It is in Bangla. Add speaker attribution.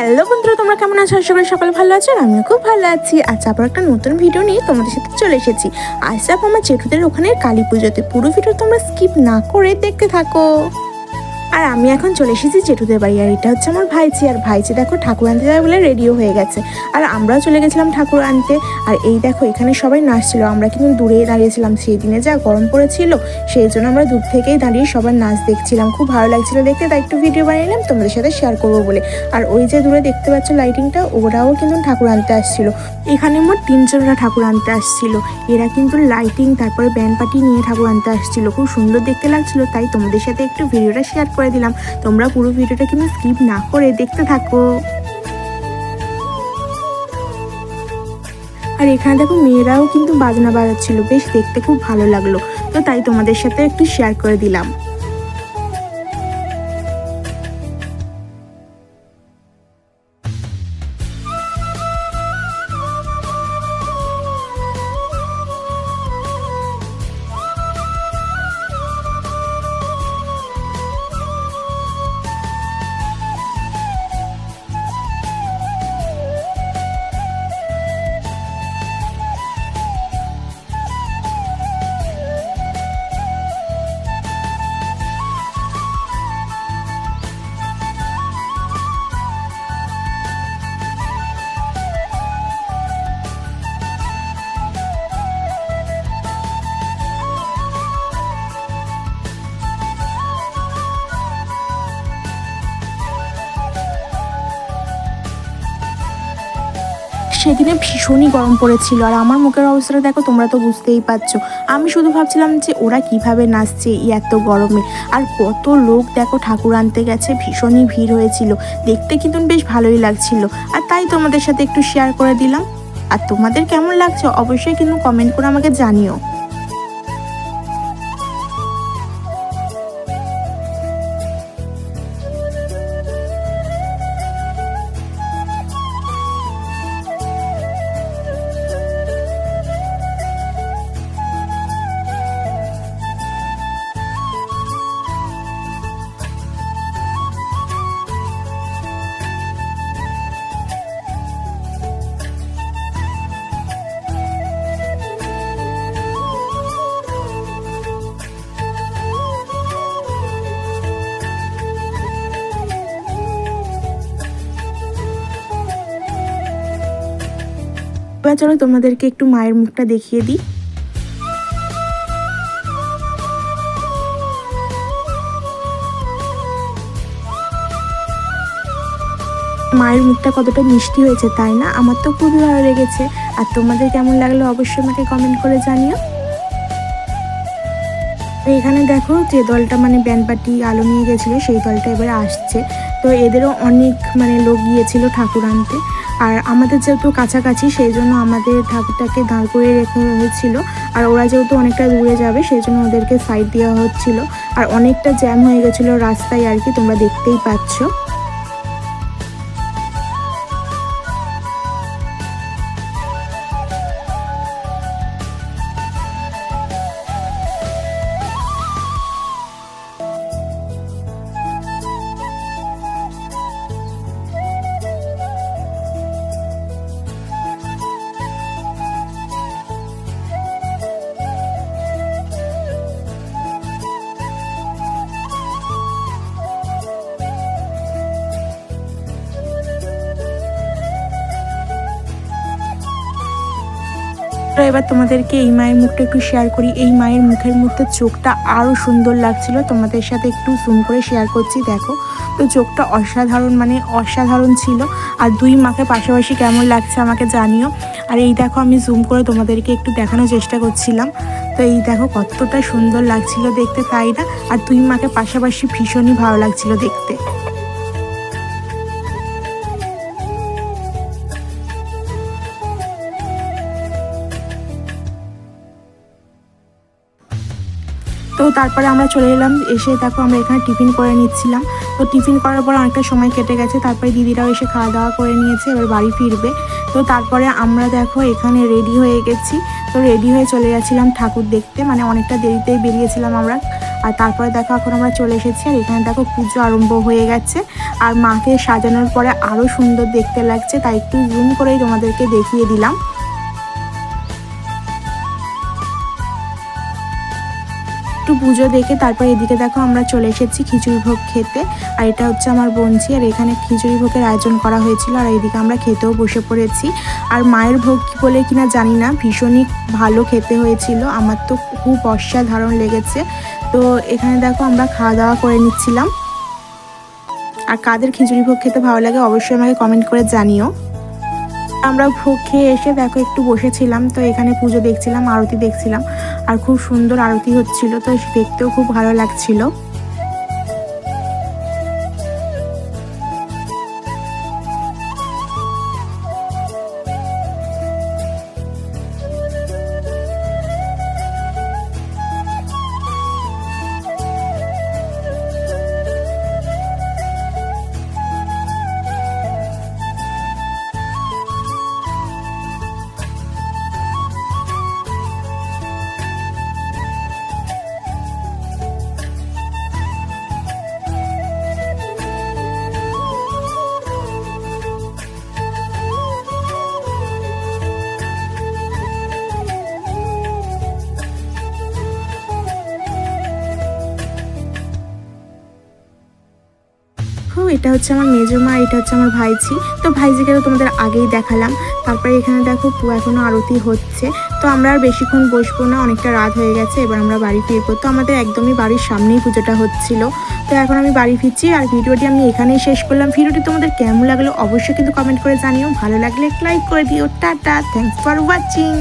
Speaker 1: হ্যালো বন্ধুরা, তোমরা কেমন আছো? আশা করি সকালে ভালো আছো। আর আমিও খুব ভালো আছি। আজ আবার একটা নতুন ভিডিও নিয়ে তোমাদের সাথে চলে এসেছি। আজ যাব আমার জেঠুদের ওখানে কালী পুজোতে। পুরো ভিডিও তোমরা স্কিপ না করে দেখতে থাকো। আর আমি এখন চলে এসেছি জেঠুদের বাড়ি। আর এটা হচ্ছে আমার ভাইজি। আর ভাইজি দেখো ঠাকুর আনতে যাবে বলে রেডিও হয়ে গেছে। আর আমরাও চলে গেছিলাম ঠাকুর আনতে। আর এই দেখো এখানে সবাই নাচছিল, আমরা কিন্তু দূরেই দাঁড়িয়েছিলাম। সেই দিনে যা গরম পড়েছিল, সেই জন্য আমরা দূর থেকেই দাঁড়িয়ে সবার নাচ দেখছিলাম। খুব ভালো লাগছিল দেখতে, তাই একটু ভিডিও বানিয়ে নিলাম তোমাদের সাথে শেয়ার করবো বলে। আর ওই যে দূরে দেখতে পাচ্ছ লাইটিংটা, ওরাও কিন্তু ঠাকুর আনতে আসছিল। এখানে মোট 3 জনরা ঠাকুর আনতে আসছিল। এরা কিন্তু লাইটিং তারপরে ব্যান্ড পার্টি নিয়ে ঠাকুর আনতে আসছিল। খুব সুন্দর দেখতে লাগছিল, তাই তোমাদের সাথে একটু ভিডিওটা শেয়ার করে দিলাম। তোমরা পুরো ভিডিওটা কিন্তু স্কিপ না করে দেখতে থাকো। আর এখানে দেখো মেয়েরাও কিন্তু বাজনা বাজাচ্ছিল, বেশ দেখতে খুব ভালো লাগলো। তো তাই তোমাদের সাথে একটু শেয়ার করে দিলাম। সেদিনে ভীষণই গরম পড়েছিল। আর আমার মুখের অবস্থাটা দেখো, তোমরা তো বুঝতেই পারছো। আমি শুধু ভাবছিলাম যে ওরা কিভাবে নাচছে এত গরমে। আর কত লোক দেখো ঠাকুর আনতে গেছে, ভীষণই ভিড় হয়েছিল। দেখতে কিন্তু বেশ ভালোই লাগছিল। আর তাই তোমাদের সাথে একটু শেয়ার করে দিলাম। আর তোমাদের কেমন লাগছে অবশ্যই কিন্তু কমেন্ট করে আমাকে জানিও। এবার চলো তোমাদেরকে একটু মায়ের মুখটা দেখিয়ে দিই। মায়ের মুখটা কতটা মিষ্টি হয়েছে তাই না? আমার তো খুবই ভালো লেগেছে। আর তোমাদের কেমন লাগলো অবশ্যই আমাকে কমেন্ট করে জানিও। এখানে দেখো যে দলটা মানে ব্যান্ড পার্টি আলো নিয়ে গেছিলো, সেই দলটা এবারে আসছে। তো এদেরও অনেক লোক গিয়েছিল ঠাকুর আনতে। আর আমাদের যেহেতু কাছাকাছি, সেই জন্য আমাদের ঠাকুরটাকে দাঁড় করে রেখে হয়েছিল। আর ওরা যেহেতু অনেকটা দূরে যাবে, সেই জন্য ওদেরকে সাইড দেওয়া হচ্ছিল। আর অনেকটা জ্যাম হয়ে গেছিলো রাস্তায় আর কি, তোমরা দেখতেই পাচ্ছ। এবার তোমাদেরকে এই মায়ের মুখটা একটু শেয়ার করি। এই মায়ের মুখের মধ্যে চোখটা আরও সুন্দর লাগছিল। তোমাদের সাথে একটু জুম করে শেয়ার করছি, দেখো। তো চোখটা অসাধারণ, অসাধারণ ছিল। আর দুই মাকে পাশাপাশি কেমন লাগছে আমাকে জানিও। আর এই দেখো আমি জুম করে তোমাদেরকে একটু দেখানোর চেষ্টা করছিলাম। তো এই দেখো কতটা সুন্দর লাগছিল দেখতে, তাই না? আর দুই মাকে পাশাপাশি ভীষণই ভালো লাগছিল দেখতে। তো তারপরে আমরা চলে এলাম। এসে দেখো আমরা এখানে টিফিন করে নিচ্ছিলাম। তো টিফিন করার পর অনেকটা সময় কেটে গেছে। তারপরে দিদিরাও এসে খাওয়া দাওয়া করে নিয়েছে, এবার বাড়ি ফিরবে। তো তারপরে আমরা দেখো এখানে রেডি হয়ে গেছি। তো রেডি হয়ে চলে যাচ্ছিলাম ঠাকুর দেখতে, অনেকটা দেরিতেই বেরিয়েছিলাম আমরা। আর তারপরে দেখো এখন আমরা চলে এসেছি, আর এখানে দেখো পুজো আরম্ভ হয়ে গেছে। আর মাকে সাজানোর পরে আরও সুন্দর দেখতে লাগছে, তাই একটু জুম করেই তোমাদেরকে দেখিয়ে দিলাম। একটু পুজো দেখে তারপর এদিকে দেখো আমরা চলে এসেছি খিচুড়ি ভোগ খেতে। আর এটা হচ্ছে আমার বোনঝি, আর এখানে খিচুড়ি ভোগের আয়োজন করা হয়েছিল, আর এইদিকে আমরা খেতেও বসে পড়েছি। আর মায়ের ভোগ কী বলে কিনা জানি না, ভীষণই ভালো খেতে হয়েছিল, আমার তো খুব অসাধারণ লেগেছে। তো এখানে দেখো আমরা খাওয়া দাওয়া করে নিচ্ছিলাম। আর কাদের খিচুড়ি ভোগ খেতে ভালো লাগে অবশ্যই আমাকে কমেন্ট করে জানিও। আমরা ভোগ খেয়ে এসে দেখো একটু বসেছিলাম, তো এখানে পুজো দেখছিলাম, আরতি দেখছিলাম, আর খুব সুন্দর আরতি হচ্ছিল, তো দেখতেও খুব ভালো লাগছিল। এটা হচ্ছে আমার মেজো মা, এটা হচ্ছে আমার ভাইঝি। তো ভাইঝিকে তো তোমাদের আগেই দেখালাম। তারপরে এখানে দেখো এখনো আরতি হচ্ছে। তো আমরা আর বেশিক্ষণ বসবো না, অনেকটা রাত হয়ে গেছে, এবার আমরা বাড়ি ফিরবো। তো আমাদের একদমই বাড়ির সামনেই পুজোটা হচ্ছিল। তো এখন আমি বাড়ি ফিরছি, আর ভিডিওটি আমি এখানেই শেষ করলাম। ভিডিওটি তোমাদের কেমন লাগলো অবশ্যই কিন্তু কমেন্ট করে জানিও, ভালো লাগলে লাইক করে দিও। Tata, thanks for watching.